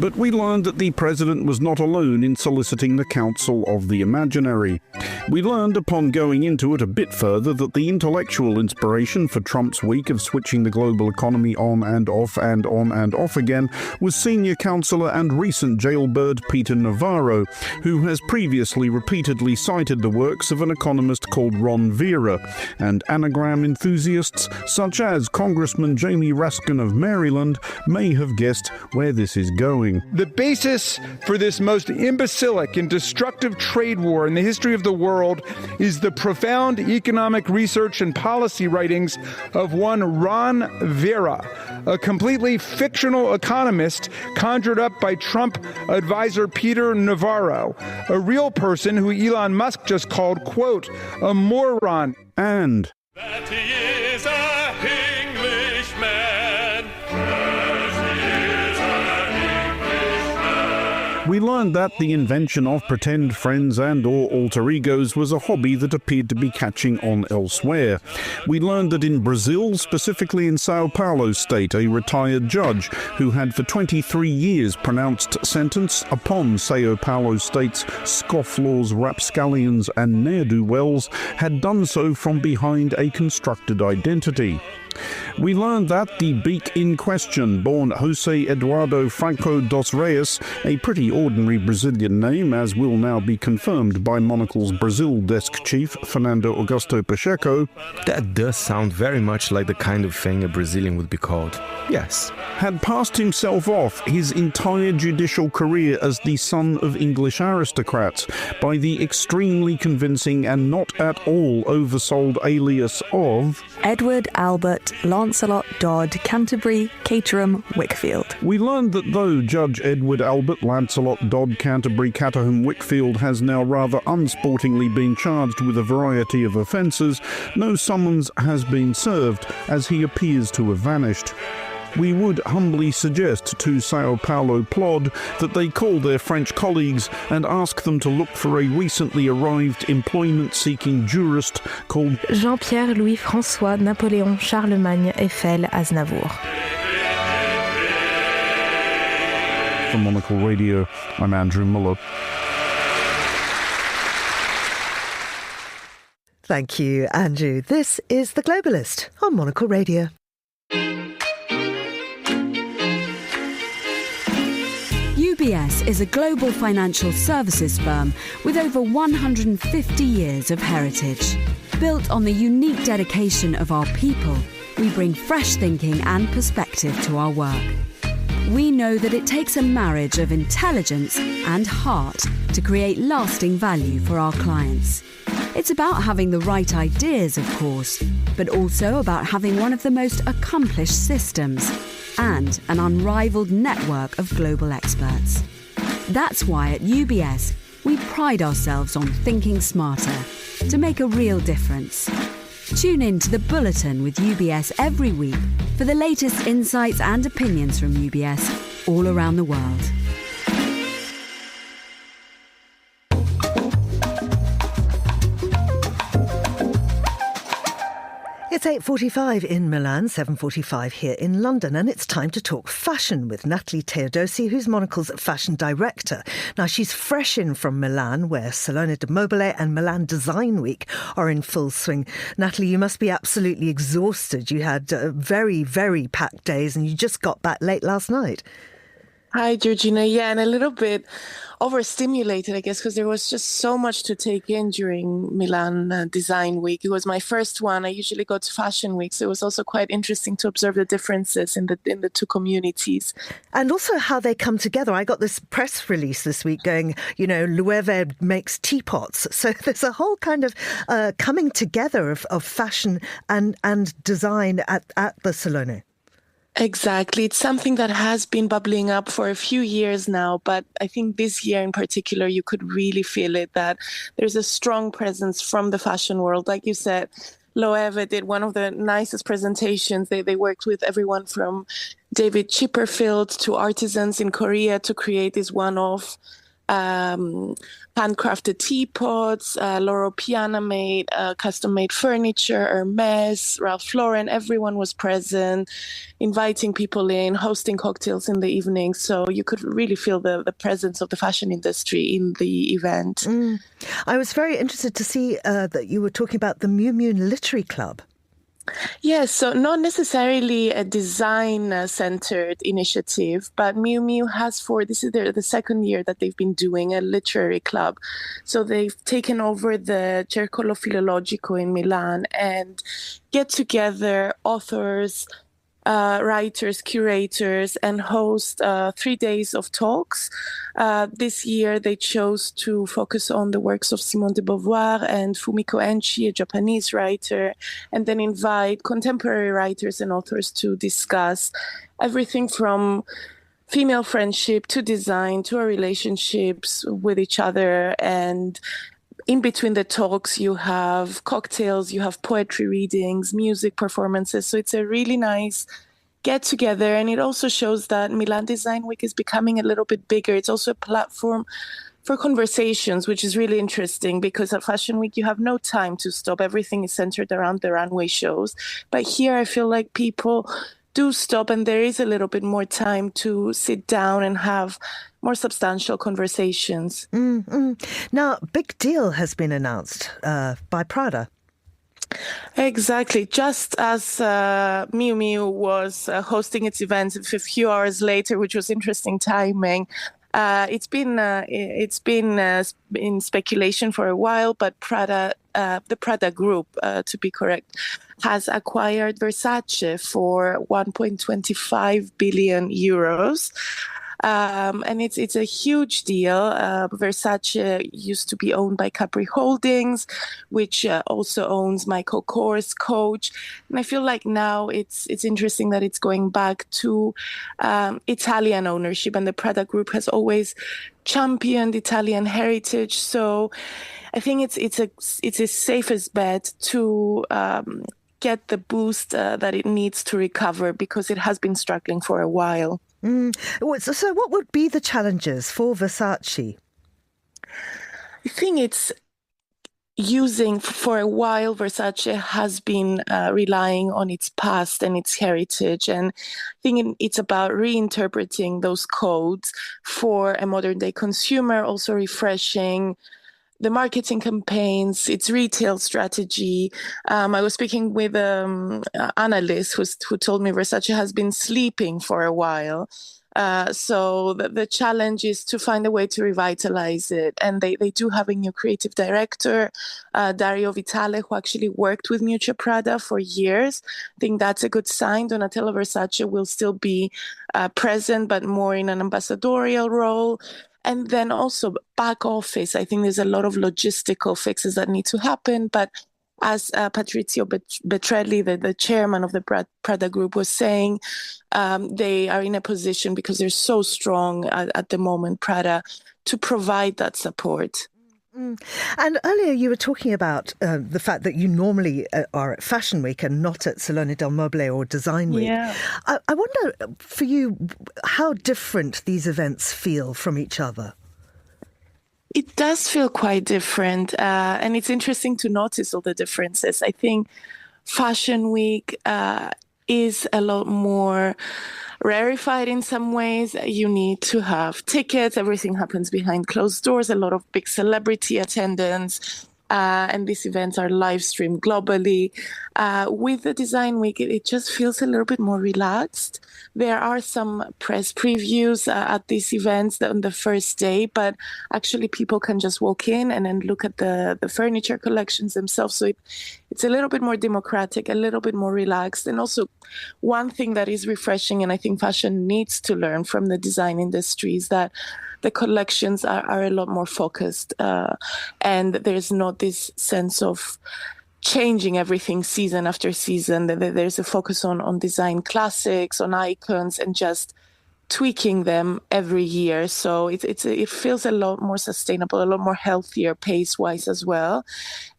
But we learned that the president was not alone in soliciting the counsel of the imaginary. We learned upon going into it a bit further that the intellectual inspiration for Trump's week of switching the global economy on and off and on and off again was senior counselor and recent jailbird Peter Navarro, who has previously repeatedly cited the works of an economist called Ron Vera, and anagram enthusiasts such as Congressman Jamie Raskin of Maryland may have guessed where this is going. The basis for this most imbecilic and destructive trade war in the history of the world is the profound economic research and policy writings of one Ron Vera, a completely fictional economist conjured up by Trump advisor Peter Navarro, a real person who Elon Musk just called, quote, a moron. And that he is an Englishman. we learned that the invention of pretend friends and or alter egos was a hobby that appeared to be catching on elsewhere. We learned that in Brazil, specifically in Sao Paulo state, a retired judge who had for 23 years pronounced sentence upon Sao Paulo state's scofflaws, rapscallions and ne'er-do-wells had done so from behind a constructed identity. We learned that the beak in question, born José Eduardo Franco dos Reis, a pretty ordinary Brazilian name, as will now be confirmed by Monocle's Brazil desk chief, Fernando Augusto Pacheco. That does sound very much like the kind of thing a Brazilian would be called. Yes. Had passed himself off his entire judicial career as the son of English aristocrats by the extremely convincing and not at all oversold alias of Edward Albert at Lancelot, Dodd, Canterbury, Caterham, Wickfield. We learned that though Judge Edward Albert Lancelot Dodd Canterbury Caterham Wickfield has now rather unsportingly been charged with a variety of offences, no summons has been served as he appears to have vanished. We would humbly suggest to Sao Paulo Plod that they call their French colleagues and ask them to look for a recently arrived employment-seeking jurist called Jean-Pierre Louis-François Napoléon Charlemagne Eiffel Aznavour. For Monocle Radio, I'm Andrew Muller. Thank you, Andrew. This is The Globalist on Monocle Radio. UBS is a global financial services firm with over 150 years of heritage. Built on the unique dedication of our people, we bring fresh thinking and perspective to our work. We know that it takes a marriage of intelligence and heart to create lasting value for our clients. It's about having the right ideas, of course, but also about having one of the most accomplished systems and an unrivaled network of global experts. That's why at UBS, we pride ourselves on thinking smarter to make a real difference. Tune in to The Bulletin with UBS every week for the latest insights and opinions from UBS all around the world. It's 8:45 in Milan, 7:45 here in London, and it's time to talk fashion with Natalie Teodosi, who's Monocle's fashion director. Now, she's fresh in from Milan, where Salone del Mobile and Milan Design Week are in full swing. Natalie, you must be absolutely exhausted. You had very, very packed days, and you just got back late last night. Hi, Georgina. Yeah, and a little bit overstimulated, I guess, because there was just so much to take in during Milan Design Week. It was my first one. I usually go to Fashion Week, so it was also quite interesting to observe the differences in the two communities. And also how they come together. I got this press release this week going, Loewe makes teapots. So there's a whole kind of coming together of fashion and design at the Salone. Exactly. It's something that has been bubbling up for a few years now, but I think this year in particular, you could really feel it, that there's a strong presence from the fashion world. Like you said, Loewe did one of the nicest presentations. They worked with everyone from David Chipperfield to artisans in Korea to create this one-off handcrafted teapots. Loro Piana made custom-made furniture, Hermes, Ralph Lauren, everyone was present, inviting people in, hosting cocktails in the evening. So you could really feel the presence of the fashion industry in the event. I was very interested to see that you were talking about the Miu Miu Literary Club. Yes, so not necessarily a design-centered initiative, but Miu Miu has this is the second year that they've been doing a literary club. So they've taken over the Circolo Filologico in Milan and get together authors, writers, curators, and host 3 days of talks. This year, they chose to focus on the works of Simone de Beauvoir and Fumiko Enchi, a Japanese writer, and then invite contemporary writers and authors to discuss everything from female friendship to design to our relationships with each other. And in between the talks, you have cocktails, you have poetry readings, music performances. So it's a really nice get together. And it also shows that Milan Design Week is becoming a little bit bigger. It's also a platform for conversations, which is really interesting because at Fashion Week, you have no time to stop. Everything is centered around the runway shows. But here, I feel like people do stop and there is a little bit more time to sit down and have more substantial conversations. Now, big deal has been announced by Prada. Exactly. Just as Miu Miu was hosting its event a few hours later, which was interesting timing. It's been in speculation for a while, but Prada, the Prada Group, to be correct, has acquired Versace for 1.25 billion euros. And it's a huge deal. Versace used to be owned by Capri Holdings, which also owns Michael Kors, Coach. And I feel like now it's interesting that it's going back to Italian ownership, and the Prada Group has always championed Italian heritage. So I think it's a safest bet to get the boost that it needs to recover, because it has been struggling for a while. So what would be the challenges for Versace? I think it's for a while, Versace has been relying on its past and its heritage. And I think it's about reinterpreting those codes for a modern day consumer, also refreshing the marketing campaigns, its retail strategy. I was speaking with an analyst who told me Versace has been sleeping for a while. So the challenge is to find a way to revitalize it. And they do have a new creative director, Dario Vitale, who actually worked with Miuccia Prada for years. I think that's a good sign. Donatella Versace will still be present, but more in an ambassadorial role. And then also back office. I think there's a lot of logistical fixes that need to happen. But as Patrizio Betrelli, the chairman of the Prada Group, was saying, they are in a position, because they're so strong at the moment, Prada, to provide that support. And earlier you were talking about the fact that you normally are at Fashion Week and not at Salone del Mobile or Design Week. Yeah. I wonder, for you, how different these events feel from each other. It does feel quite different. And it's interesting to notice all the differences. I think Fashion Week is a lot more rarefied in some ways. You need to have tickets. Everything happens behind closed doors. A lot of big celebrity attendance. And these events are live streamed globally. With the Design Week, it just feels a little bit more relaxed. There are some press previews at these events on the first day, but actually people can just walk in and then look at the furniture collections themselves. So it's a little bit more democratic, a little bit more relaxed. And also one thing that is refreshing, and I think fashion needs to learn from the design industry, is that the collections are a lot more focused, and there's not this sense of changing everything season after season. There's a focus on design classics, on icons, and just tweaking them every year. So it feels a lot more sustainable, a lot more healthier pace-wise as well.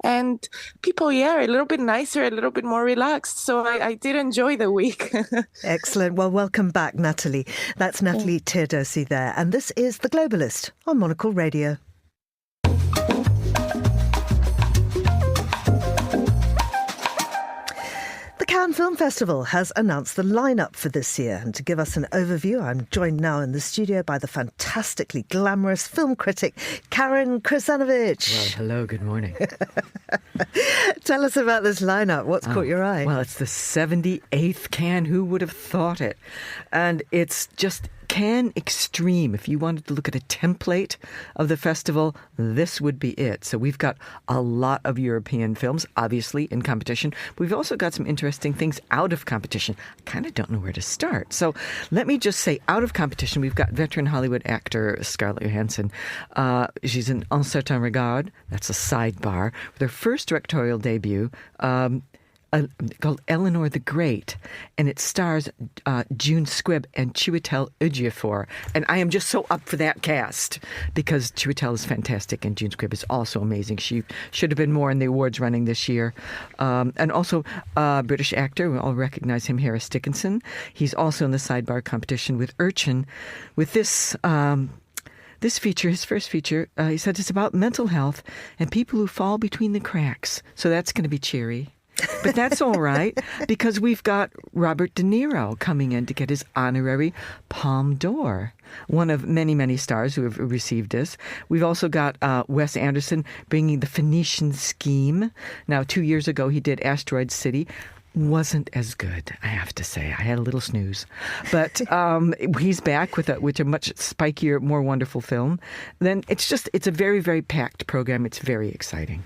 And people, are a little bit nicer, a little bit more relaxed. So I did enjoy the week. Excellent. Well, welcome back, Natalie. That's Natalie Teodosi there. And this is The Globalist on Monocle Radio. The Cannes Film Festival has announced the lineup for this year, and to give us an overview, I'm joined now in the studio by the fantastically glamorous film critic Karen Krasanovic. Well, hello, good morning. Tell us about this lineup. What's caught your eye? Well, it's the 78th Cannes. Who would have thought it? And it's just Cannes Extreme. If you wanted to look at a template of the festival, this would be it. So we've got a lot of European films, obviously, in competition. But we've also got some interesting things out of competition. I kind of don't know where to start. So let me just say, out of competition, we've got veteran Hollywood actor Scarlett Johansson. She's in Un Certain Regard. That's a sidebar. With her first directorial debut, called Eleanor the Great, and it stars June Squibb and Chiwetel Ejiofor. And I am just so up for that cast because Chiwetel is fantastic and June Squibb is also amazing. She should have been more in the awards running this year. And also British actor, we all recognize him, Harris Dickinson. He's also in the sidebar competition with Urchin. With this feature, his first feature, he said it's about mental health and people who fall between the cracks. So that's going to be cheery. But that's all right, because we've got Robert De Niro coming in to get his honorary Palme d'Or, one of many, many stars who have received this. We've also got Wes Anderson bringing The Phoenician Scheme. Now, 2 years ago, he did Asteroid City. Wasn't as good, I have to say. I had a little snooze. But he's back with a much spikier, more wonderful film. Then it's a very, very packed program. It's very exciting.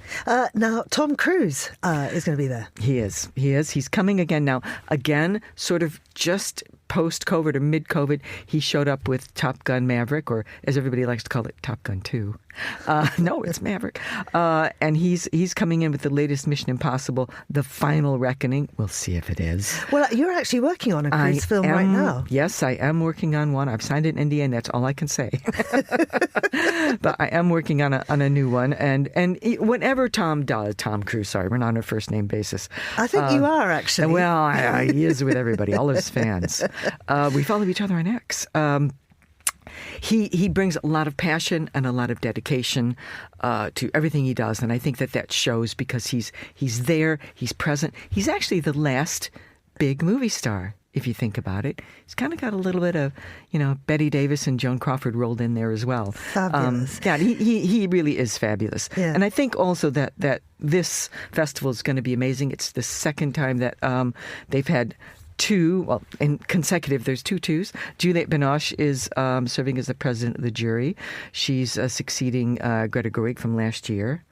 Now, Tom Cruise is going to be there. He is. He's coming again now. Again, sort of just post-COVID or mid-COVID, he showed up with Top Gun Maverick, or as everybody likes to call it, Top Gun 2. No, it's Maverick. And he's coming in with the latest Mission Impossible, The Final Reckoning. We'll see if it is. Well, you're actually working on a cruise film right now. Yes, I am working on one. I've signed an NDA, and that's all I can say. But I am working on a new one. And whenever Tom Cruise, sorry, we're not on a first name basis. I think you are, actually. Well, he is with everybody, all his fans. We follow each other on X. He brings a lot of passion and a lot of dedication to everything he does, and I think that shows because he's there, he's present. He's actually the last big movie star, if you think about it. He's kind of got a little bit of, Betty Davis and Joan Crawford rolled in there as well. Fabulous. Yeah, he really is fabulous. Yeah. And I think also that this festival is going to be amazing. It's the second time that they've had in consecutive, there's 2 twos. Juliette Binoche is serving as the president of the jury. She's succeeding Greta Gerwig from last year.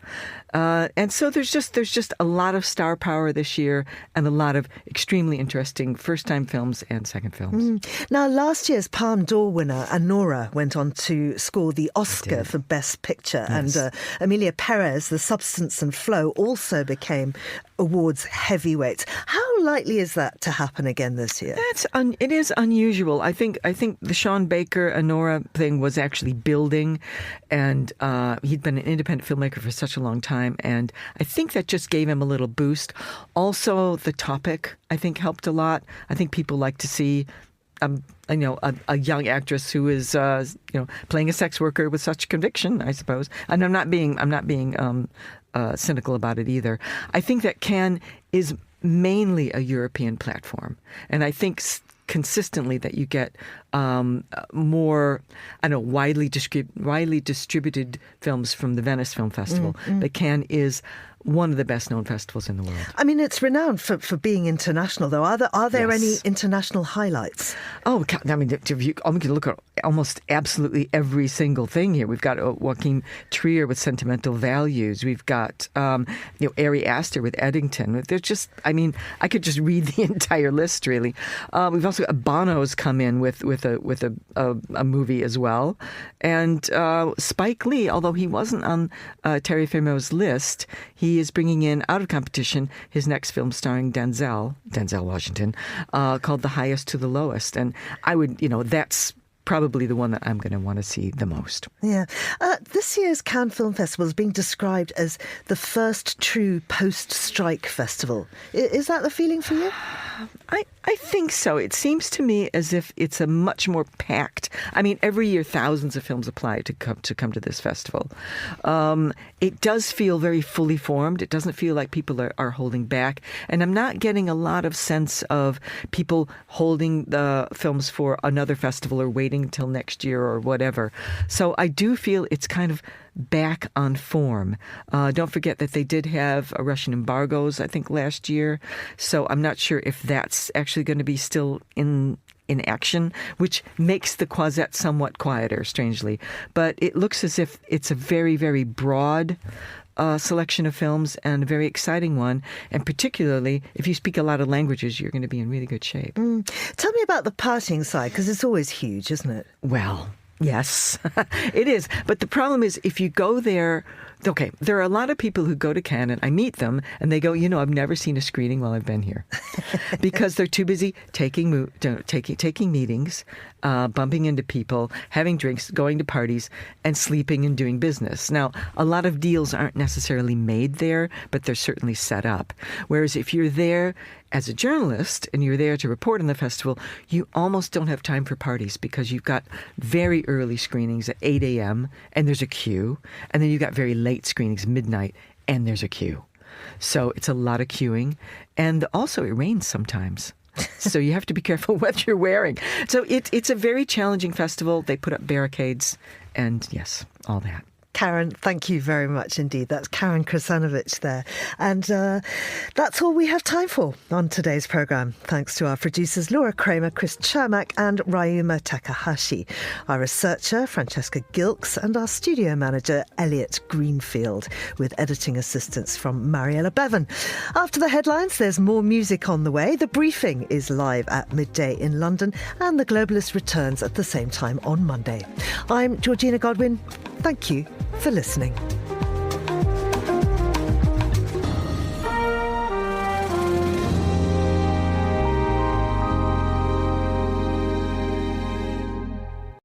And so there's just a lot of star power this year and a lot of extremely interesting first-time films and second films. Now, last year's Palme d'Or winner, Anora, went on to score the Oscar for Best Picture. Yes. And Emilia Perez, The Substance and Flow, also became awards heavyweights. How likely is that to happen again this year? It is unusual. I think the Sean Baker Anora thing was actually building, and he'd been an independent filmmaker for such a long time, and I think that just gave him a little boost. Also, the topic, I think, helped a lot. I think people like to see a young actress who is playing a sex worker with such conviction, I suppose. And I'm not being cynical about it either. I think that Cannes is mainly a European platform, and I think consistently that you get more, widely distributed films from the Venice Film Festival. But Cannes is one of the best-known festivals in the world. I mean, it's renowned for being international, though. Are there any international highlights? Oh, I mean, you can look at almost absolutely every single thing here. We've got Joachim Trier with Sentimental Values. We've got Ari Aster with Eddington. There's just, I could just read the entire list, really. We've also got Bono's come in with a movie as well, and Spike Lee, although he wasn't on Terry Fameau's list, he is bringing in, out of competition, his next film starring Denzel Washington, called The Highest to the Lowest. And I would, that's probably the one that I'm going to want to see the most. Yeah. This year's Cannes Film Festival is being described as the first true post-strike festival. Is that the feeling for you? I think so. It seems to me as if it's a much more packed. Every year thousands of films apply to come to this festival. It does feel very fully formed. It doesn't feel like people are holding back. And I'm not getting a lot of sense of people holding the films for another festival or waiting until next year or whatever. So I do feel it's kind of back on form. Don't forget that they did have Russian embargoes, I think, last year. So I'm not sure if that's actually going to be still in action, which makes the Croisette somewhat quieter, strangely. But it looks as if it's a very, very broad selection of films and a very exciting one. And particularly, if you speak a lot of languages, you're going to be in really good shape. Tell me about the partying side, because it's always huge, isn't it? Well, yes, it is. But the problem is, if you go there, okay, there are a lot of people who go to Cannes, and I meet them, and they go, I've never seen a screening while I've been here. Because they're too busy taking meetings, bumping into people, having drinks, going to parties, and sleeping and doing business. Now, a lot of deals aren't necessarily made there, but they're certainly set up. Whereas if you're there as a journalist and you're there to report on the festival, you almost don't have time for parties because you've got very early screenings at 8 a.m. and there's a queue. And then you've got very late screenings, midnight, and there's a queue. So it's a lot of queuing. And also it rains sometimes. So you have to be careful what you're wearing. So it's a very challenging festival. They put up barricades and, yes, all that. Karen, thank you very much indeed. That's Karen Krasanovic there. And that's all we have time for on today's programme. Thanks to our producers Laura Kramer, Chris Chermak and Ryuma Takahashi. Our researcher Francesca Gilks and our studio manager Elliot Greenfield, with editing assistance from Mariella Bevan. After the headlines, there's more music on the way. The Briefing is live at midday in London and The Globalist returns at the same time on Monday. I'm Georgina Godwin. Thank you for listening.